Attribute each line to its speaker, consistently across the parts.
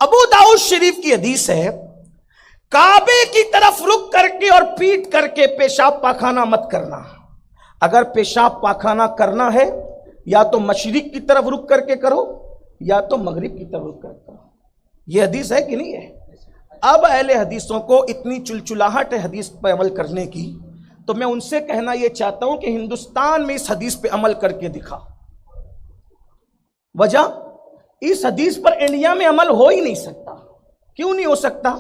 Speaker 1: ابو داؤد شریف کی حدیث ہے، کعبے کی طرف رخ کر کے اور پیٹ کر کے پیشاب پاخانہ مت کرنا۔ اگر پیشاب پاخانہ کرنا ہے یا تو مشرق کی طرف رخ کر کے کرو یا تو مغرب کی طرف رخ کر کے کرو۔ یہ حدیث ہے کہ نہیں ہے؟ اب اہل حدیثوں کو اتنی چلچلاہٹ ہے حدیث پہ عمل کرنے کی، تو میں ان سے کہنا یہ چاہتا ہوں کہ ہندوستان میں اس حدیث پہ عمل کر کے دکھا۔ وجہ اس حدیث پر انڈیا میں عمل ہو ہی نہیں سکتا۔ کیوں نہیں ہو سکتا؟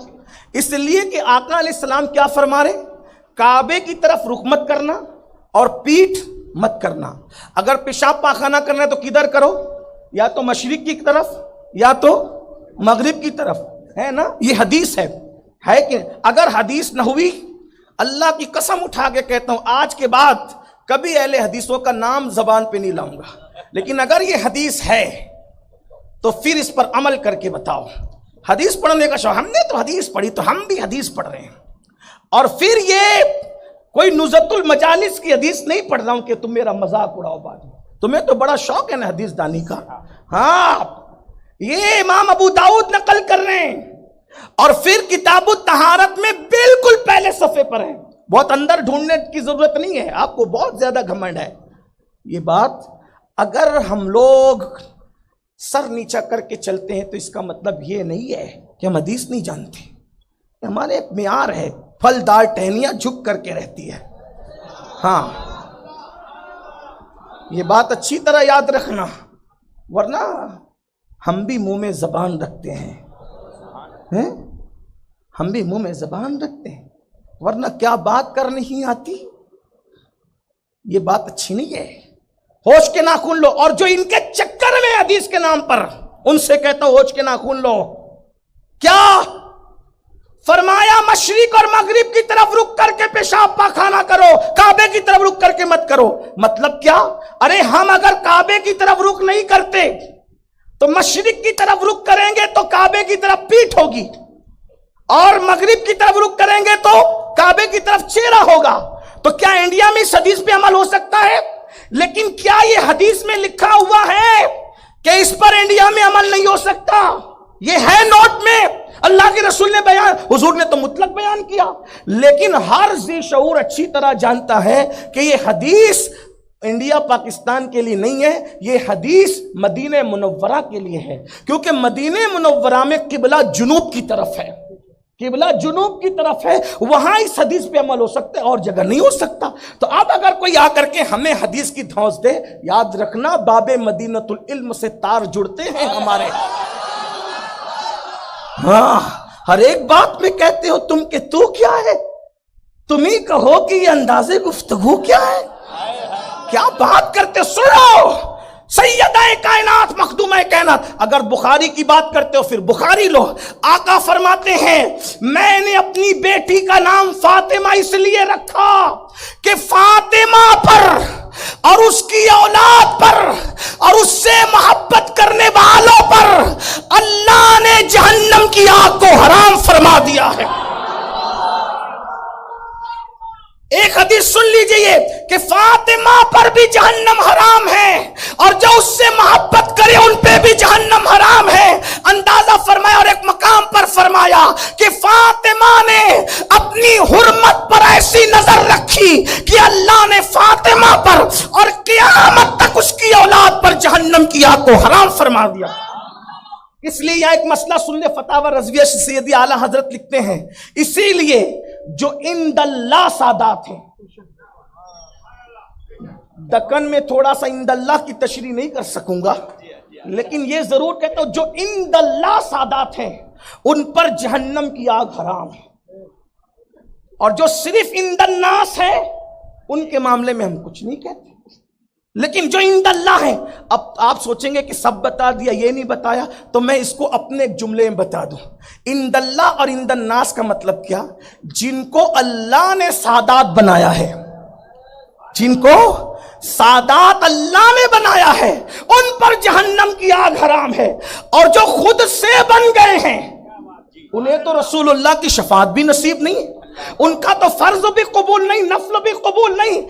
Speaker 1: اس لیے کہ آقا علیہ السلام کیا فرما رہے؟ کعبے کی طرف رخ مت کرنا اور پیٹھ مت کرنا۔ اگر پیشاب پاخانہ کرنا ہے تو کدھر کرو؟ یا تو مشرق کی طرف یا تو مغرب کی طرف، ہے نا؟ یہ حدیث ہے کہ اگر حدیث نہ ہوئی، اللہ کی قسم اٹھا کے کہتا ہوں آج کے بعد کبھی اہل حدیثوں کا نام زبان پہ نہیں لاؤں گا، لیکن اگر یہ حدیث ہے تو پھر اس پر عمل کر کے بتاؤ۔ حدیث پڑھنے کا شوق، ہم نے تو حدیث پڑھی تو ہم بھی حدیث پڑھ رہے ہیں، اور پھر یہ کوئی نزہت المجالس کی حدیث نہیں پڑھ رہا ہوں کہ تم میرا مذاق اڑاؤ بعد میں۔ تمہیں تو بڑا شوق ہے نا حدیث دانی کا۔ ہاں، یہ امام ابو داؤد نقل کر رہے ہیں، اور پھر کتاب الطہارت میں بالکل پہلے صفحے پر ہے، بہت اندر ڈھونڈنے کی ضرورت نہیں ہے، آپ کو بہت زیادہ گھمنڈ ہے۔ یہ بات اگر ہم لوگ سر نیچا کر کے چلتے ہیں تو اس کا مطلب یہ نہیں ہے کہ ہم حدیث نہیں جانتے۔ ہمارے ایک معیار ہے، پھلدار ٹہنیاں جھک کر کے رہتی ہے۔ ہاں، یہ بات اچھی طرح یاد رکھنا، ورنہ ہم بھی منہ میں زبان رکھتے ہیں، ہم بھی منہ میں زبان رکھتے ہیں، ورنہ کیا بات کر نہیں آتی۔ یہ بات اچھی نہیں ہے۔ ہوش کے ناخن لو، اور جو ان کے چکر میں حدیث کے نام پر، ان سے کہتا ہوں ہوش کے ناخن لو۔ کیا فرمایا؟ مشرق اور مغرب کی طرف رخ کر کے پیشاب پاخانہ کرو، کعبے کی طرف رخ کر کے مت کرو۔ مطلب کیا؟ ارے ہم اگر کعبے کی طرف رخ نہیں کرتے تو مشرق کی طرف رخ کریں گے تو کعبے کی طرف پیٹھ ہوگی، اور مغرب کی طرف رخ کریں گے تو کعبے کی طرف چہرہ ہوگا۔ تو کیا انڈیا میں اس حدیث پہ عمل ہو سکتا ہے؟ لیکن کیا یہ حدیث میں لکھا ہوا ہے کہ اس پر انڈیا میں عمل نہیں ہو سکتا؟ یہ ہے نوٹ میں، اللہ کے رسول نے بیان، حضور نے تو مطلق بیان کیا، لیکن ہر ذی شعور اچھی طرح جانتا ہے کہ یہ حدیث انڈیا پاکستان کے لیے نہیں ہے، یہ حدیث مدینہ منورہ کے لیے ہے، کیونکہ مدینہ منورہ میں قبلہ جنوب کی طرف ہے، قبلہ جنوب کی طرف ہے، وہاں اس حدیث پہ عمل ہو سکتا ہے، اور جگہ نہیں ہو سکتا۔ تو اب اگر کوئی آ کر کے ہمیں حدیث کی دھونس دے، یاد رکھنا باب مدینۃ العلم سے تار جڑتے ہیں ہمارے۔ ہاں، ہر ایک بات میں کہتے ہو تم کہ تو کیا ہے، تم ہی کہو کہ یہ انداز گفتگو کیا ہے، کیا بات کرتے؟ سنو، سیدہ کائنات مخدومہ کائنات، اگر بخاری کی بات کرتے ہو پھر بخاری لو۔ آقا فرماتے ہیں میں نے اپنی بیٹی کا نام فاطمہ اس لیے رکھا کہ فاطمہ پر اور اس کی اولاد پر اور اس سے محبت کرنے والوں پر اللہ نے جہنم کی آگ کو حرام فرما دیا ہے۔ ایک حدیث سن لیجئے کہ فاطمہ پر بھی جہنم حرام ہے، اور جو اس سے محبت کرے ان پہ بھی جہنم حرام ہے۔ اندازہ فرمایا، اور ایک مقام پر فرمایا کہ فاطمہ نے اپنی حرمت پر ایسی نظر رکھی کہ اللہ نے فاطمہ پر اور قیامت تک اس کی اولاد پر جہنم کی آگ کو حرام فرما دیا۔ اس لیے یہاں ایک مسئلہ سن لے، فتاوی رضویہ سیدی اعلیٰ حضرت لکھتے ہیں، اسی لیے جو عند اللہ سادات ہیں، دکن میں تھوڑا سا عند اللہ کی تشریح نہیں کر سکوں گا، لیکن یہ ضرور کہتا ہوں جو عند اللہ سادات ہیں ان پر جہنم کی آگ حرام ہے، اور جو صرف عند الناس ہے ان کے معاملے میں ہم کچھ نہیں کہتے، لیکن جو عند اللہ ہے، اب آپ سوچیں گے کہ سب بتا دیا، یہ نہیں بتایا، تو میں اس کو اپنے ایک جملے میں بتا دوں۔ عند اللہ اور عند الناس کا مطلب کیا؟ جن کو اللہ نے سادات بنایا ہے، جن کو سادات اللہ نے بنایا ہے ان پر جہنم کی آگ حرام ہے، اور جو خود سے بن گئے ہیں انہیں تو رسول اللہ کی شفاعت بھی نصیب نہیں، ان کا تو فرض بھی قبول نہیں، نفل بھی قبول نہیں۔